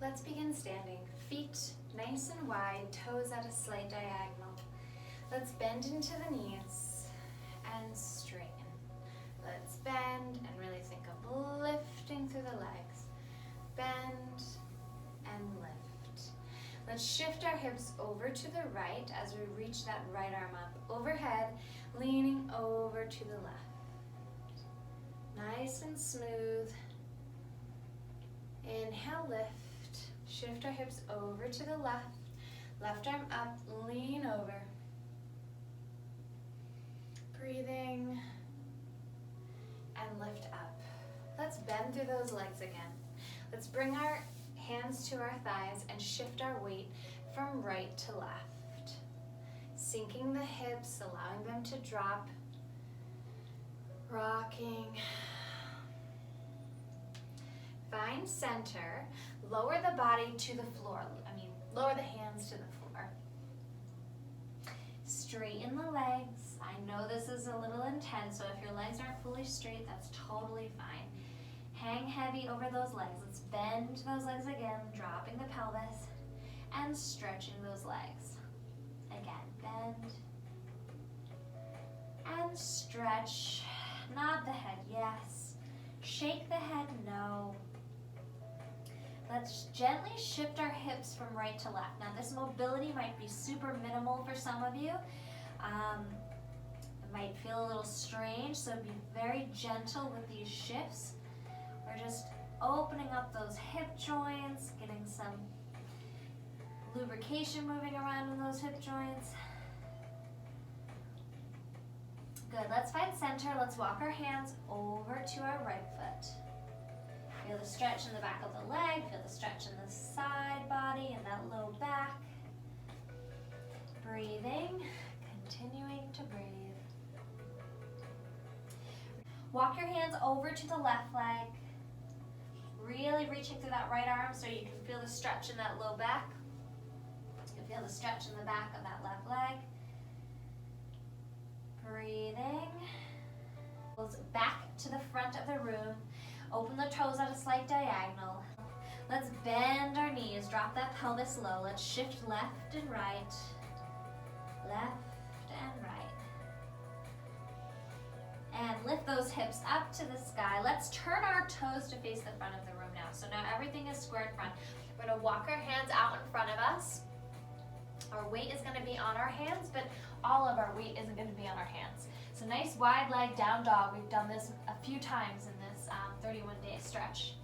Let's begin standing. Feet nice and wide, toes at a slight diagonal. Let's bend into the knees and straighten. Let's bend and really think of lifting through the legs. Bend and lift. Let's shift our hips over to the right as we reach that right arm up overhead, leaning over to the left. Nice and smooth. Inhale, lift. Shift our hips over to the left. Left arm up, lean over. Breathing and lift up. Let's bend through those legs again. Let's bring our hands to our thighs and shift our weight from right to left. Sinking the hips, allowing them to drop. Rocking. Find center. Lower the body to the floor. Lower the hands to the floor. Straighten the legs. I know this is a little intense, so if your legs aren't fully straight, that's totally fine. Hang heavy over those legs. Let's bend those legs again, dropping the pelvis and stretching those legs. Again, bend and stretch. Nod the head, yes. Shake the head, no. Let's gently shift our hips from right to left. Now this mobility might be super minimal for some of you. It might feel a little strange, so be very gentle with these shifts. We're just opening up those hip joints, getting some lubrication moving around in those hip joints. Good, let's find center. Let's walk our hands over to our right foot. Feel the stretch in the back of the leg, feel the stretch in the side body and that low back. Breathing, continuing to breathe. Walk your hands over to the left leg. Really reaching through that right arm so you can feel the stretch in that low back. You can feel the stretch in the back of that left leg. Breathing. Back to the front of the room. Open the toes at a slight diagonal. Let's bend our knees, drop that pelvis low. Let's shift left and right. Left and right. And lift those hips up to the sky. Let's turn our toes to face the front of the room now. So now everything is square in front. We're gonna walk our hands out in front of us. Our weight is gonna be on our hands, but all of our weight isn't gonna be on our hands. So nice wide leg down dog. We've done this a few times in this 31-day stretch.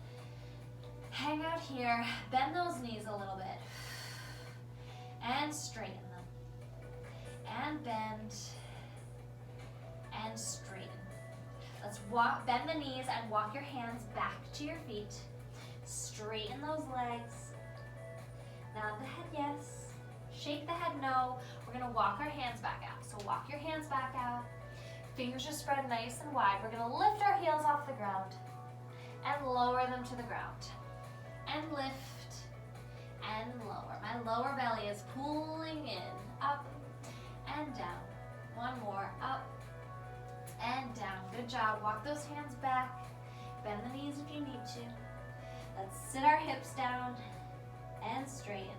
Hang out here, bend those knees a little bit, and straighten them. And bend, and straighten. Let's bend the knees and walk your hands back to your feet. Straighten those legs. Nod the head, yes. Shake the head, no. We're gonna walk our hands back out. So walk your hands back out. Fingers are spread nice and wide. We're gonna lift our heels off the ground and lower them to the ground. And lift and lower. My lower belly is pulling in, up and down. One more, up and down. Good job. Walk those hands back. Bend the knees if you need to. Let's sit our hips down and straighten.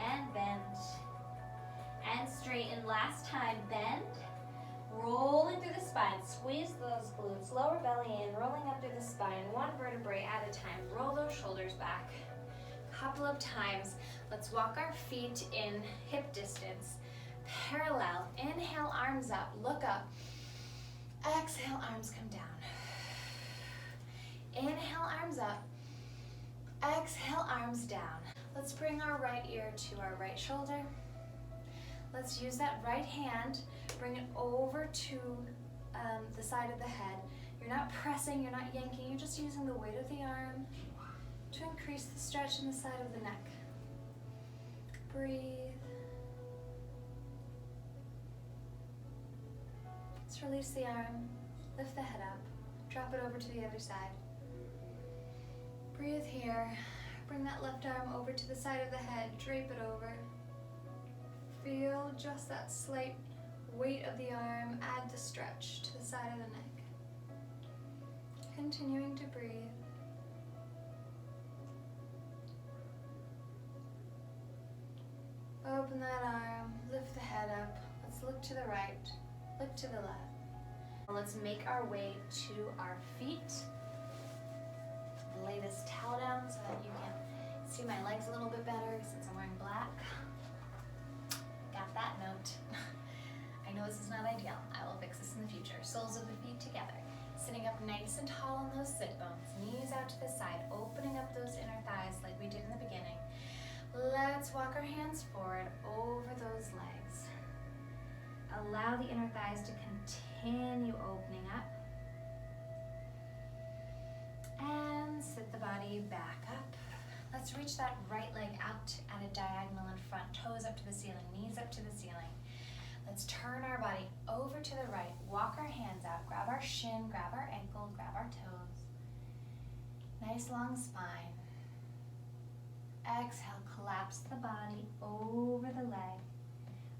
And bend. And straighten. Last time, bend. Rolling through the spine, squeeze those glutes, lower belly in, rolling up through the spine, one vertebrae at a time. Roll those shoulders back. Couple of times. Let's walk our feet in hip distance, parallel. Inhale, arms up, look up. Exhale, arms come down. Inhale, arms up. Exhale, arms down. Let's bring our right ear to our right shoulder. Let's use that right hand, bring it over to the side of the head. You're not pressing, you're not yanking, you're just using the weight of the arm to increase the stretch in the side of the neck. Breathe. Let's release the arm, lift the head up, drop it over to the other side. Breathe here. Bring that left arm over to the side of the head, drape it over. Feel just that slight weight of the arm, add the stretch to the side of the neck. Continuing to breathe. Open that arm, lift the head up. Let's look to the right, look to the left. Let's make our way to our feet. Lay this towel down so that you can see my legs a little bit better since I'm wearing black. Got that note. I know this is not ideal. I will fix this in the future. Soles of the feet together. Sitting up nice and tall on those sit bones. Knees out to the side, opening up those inner thighs like we did in the beginning. Let's walk our hands forward over those legs. Allow the inner thighs to continue opening up. And sit the body back up. Let's reach that right leg out at a diagonal in front, toes up to the ceiling, knees up to the ceiling. Let's turn our body over to the right, walk our hands out, grab our shin, grab our ankle, grab our toes. Nice long spine. Exhale, collapse the body over the leg.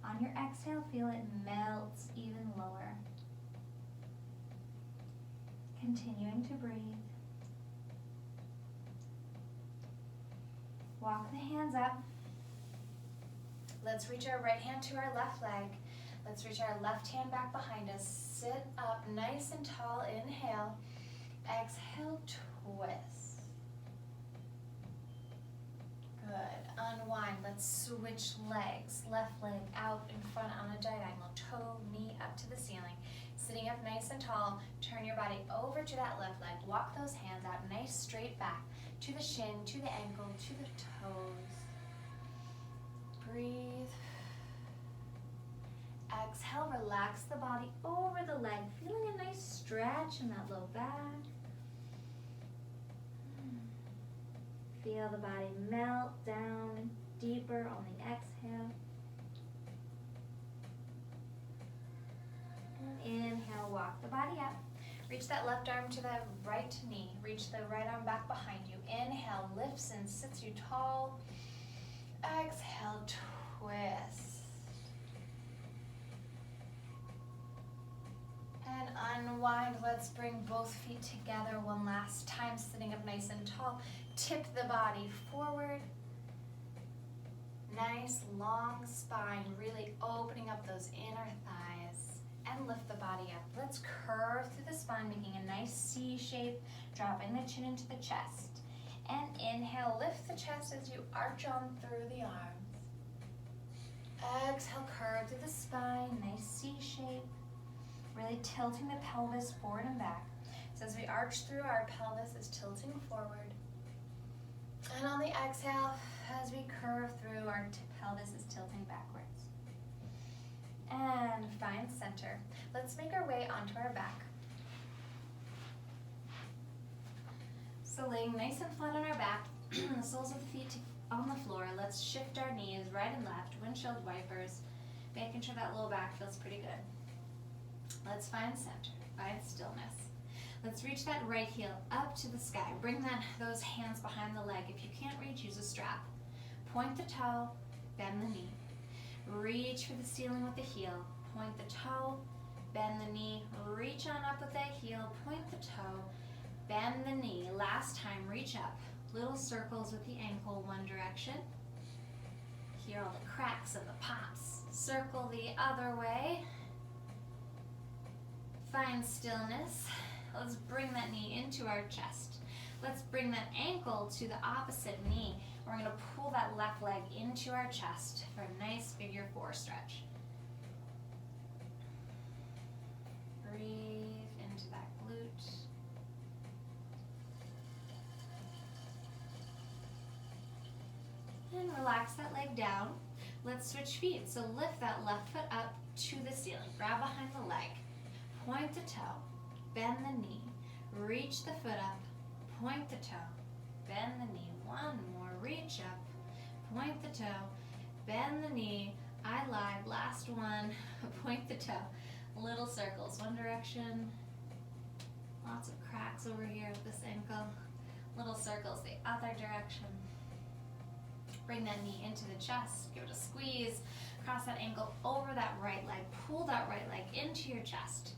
On your exhale, feel it melts even lower. Continuing to breathe. Walk the hands up. Let's reach our right hand to our left leg. Let's reach our left hand back behind us. Sit up nice and tall. Inhale. Exhale, twist. Good. Unwind. Let's switch legs. Left leg out in front on a diagonal. Toe, knee up to the ceiling. Sitting up nice and tall. Turn your body over to that left leg. Walk those hands out nice straight back to the shin, to the ankle, to the toes. Breathe. Exhale, relax the body over the leg. Feeling a nice stretch in that low back. Feel the body melt down deeper on the exhale. And inhale, walk the body up. Reach that left arm to the right knee. Reach the right arm back behind you. Inhale, lifts and sits you tall. Exhale, twist. And unwind. Let's bring both feet together one last time, sitting up nice and tall. Tip the body forward. Nice long spine, really opening up those inner thighs. And lift the body up. Let's curve through the spine, making a nice C shape, dropping the chin into the chest. And inhale, lift the chest as you arch on through the arms. Exhale, curve through the spine, nice C shape. Really tilting the pelvis forward and back. So as we arch through, our pelvis is tilting forward. And on the exhale, as we curve through, our pelvis is tilting backwards. And find center. Let's make our way onto our back. So laying nice and flat on our back, the soles of the feet on the floor. Let's shift our knees right and left, windshield wipers, making sure that low back feels pretty good. Let's find center, find stillness. Let's reach that right heel up to the sky. Bring those hands behind the leg. If you can't reach, use a strap. Point the toe, bend the knee. Reach for the ceiling with the heel. Point the toe, bend the knee. Reach on up with that heel. Point the toe, bend the knee. Last time, reach up. Little circles with the ankle one direction. Hear all the cracks and the pops. Circle the other way. Find stillness. Let's bring that knee into our chest. Let's bring that ankle to the opposite knee. We're going to pull that left leg into our chest for a nice figure four stretch. Breathe into that glute. And relax that leg down. Let's switch feet. So lift that left foot up to the ceiling. Grab behind the leg. Point the toe. Bend the knee. Reach the foot up. Point the toe. Bend the knee. One more. Reach up. Point the toe. Bend the knee. I lied. Last one. Point the toe. Little circles. One direction. Lots of cracks over here with this ankle. Little circles the other direction. Bring that knee into the chest. Give it a squeeze. Cross that ankle over that right leg. Pull that right leg into your chest.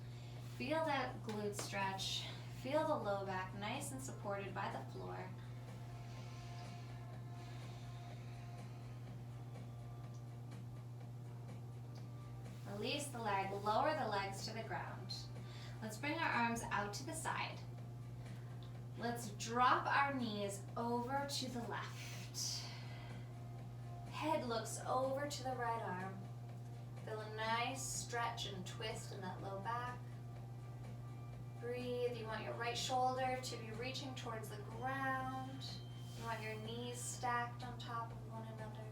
Feel that glute stretch. Feel the low back nice and supported by the floor. release the leg, lower the legs to the ground. Let's bring our arms out to the side. Let's drop our knees over to the left. Head looks over to the right arm. Feel a nice stretch and twist in that low back. Breathe. You want your right shoulder to be reaching towards the ground. You want your knees stacked on top of one another.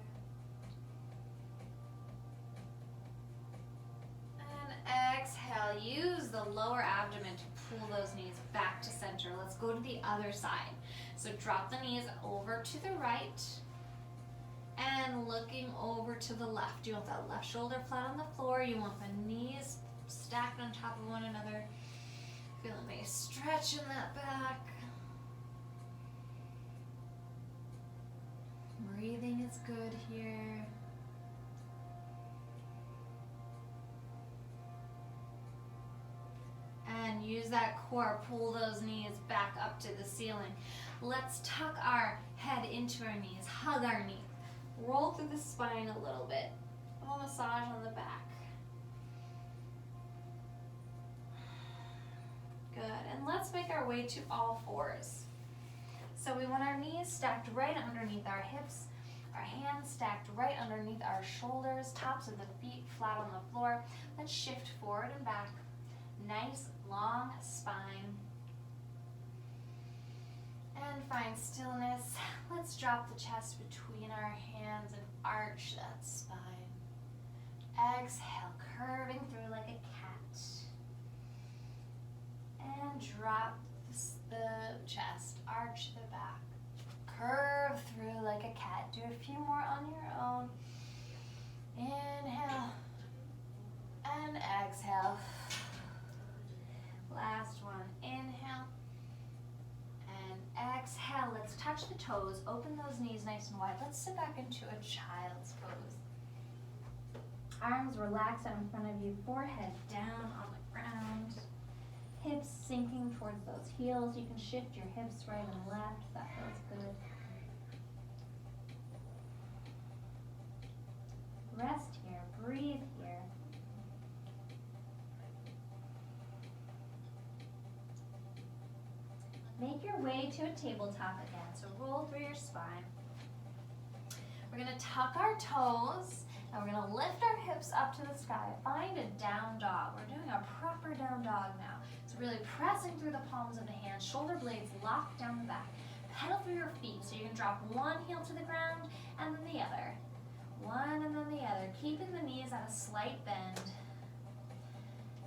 And exhale. Use the lower abdomen to pull those knees back to center. Let's go to the other side. So drop the knees over to the right and looking over to the left. You want that left shoulder flat on the floor. You want the knees stacked on top of one another. Feel a nice stretch in that back. Breathing is good here. And use that core, pull those knees back up to the ceiling. Let's tuck our head into our knees, hug our knees. Roll through the spine a little bit. A little massage on the back. Good, and let's make our way to all fours. So we want our knees stacked right underneath our hips, our hands stacked right underneath our shoulders, tops of the feet flat on the floor. Let's shift forward and back. Nice long spine. And find stillness. Let's drop the chest between our hands and arch that spine. Exhale, curving through like a cat. And drop the chest, arch the back. Curve through like a cat. Do a few more on your own. Inhale. And exhale. Last one. Inhale. And exhale. Let's touch the toes. Open those knees nice and wide. Let's sit back into a child's pose. Arms relaxed out in front of you. Forehead down on the ground. Hips sinking towards those heels. You can shift your hips right and left. That feels good. Rest here. Breathe here. Make your way to a tabletop again. So roll through your spine. We're going to tuck our toes and we're going to lift our hips up to the sky. Find a down dog. We're doing a proper down dog now. So really pressing through the palms of the hands, shoulder blades locked down the back. Pedal through your feet. So you can drop one heel to the ground and then the other. One and then the other. Keeping the knees at a slight bend.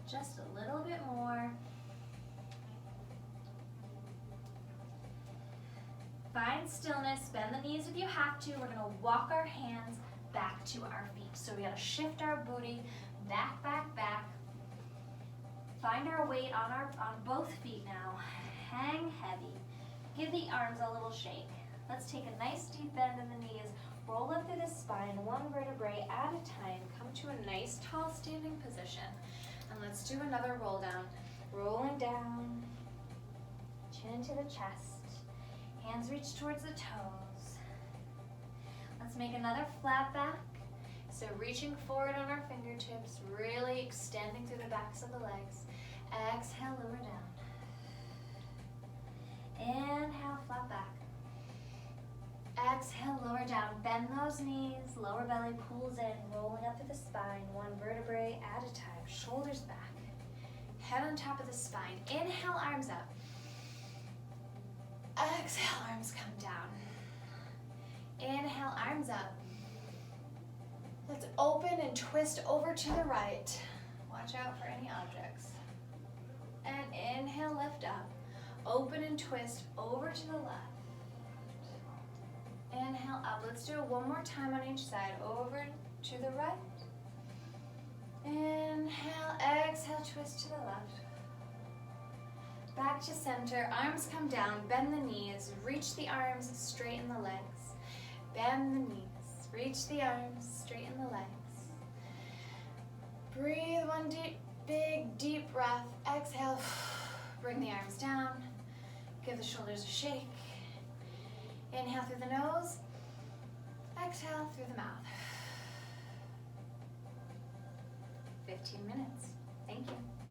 Just a little bit more. Find stillness, bend the knees if you have to. We're gonna walk our hands back to our feet. So we gotta shift our booty, back, back, back. Find our weight on both feet now. Hang heavy. Give the arms a little shake. Let's take a nice deep bend in the knees. Roll up through the spine, one vertebrae at a time. Come to a nice tall standing position. And let's do another roll down. Rolling down, chin to the chest. Hands reach towards the toes. Let's make another flat back. So reaching forward on our fingertips, really extending through the backs of the legs. Exhale, lower down. Inhale, flat back. Exhale, lower down. Bend those knees, lower belly pulls in, rolling up through the spine, one vertebrae at a time. Shoulders back. Head on top of the spine. Inhale, arms up. Exhale, arms come down. Inhale, arms up. Let's open and twist over to the right. Watch out for any objects. And inhale, lift up. Open and twist over to the left. Inhale up. Let's do it one more time on each side. Over to the right. Inhale, exhale, twist to the left. Back to center, arms come down, bend the knees, reach the arms, straighten the legs. Bend the knees, reach the arms, straighten the legs. Breathe one big, deep breath. Exhale, bring the arms down. Give the shoulders a shake. Inhale through the nose. Exhale through the mouth. 15 minutes. Thank you.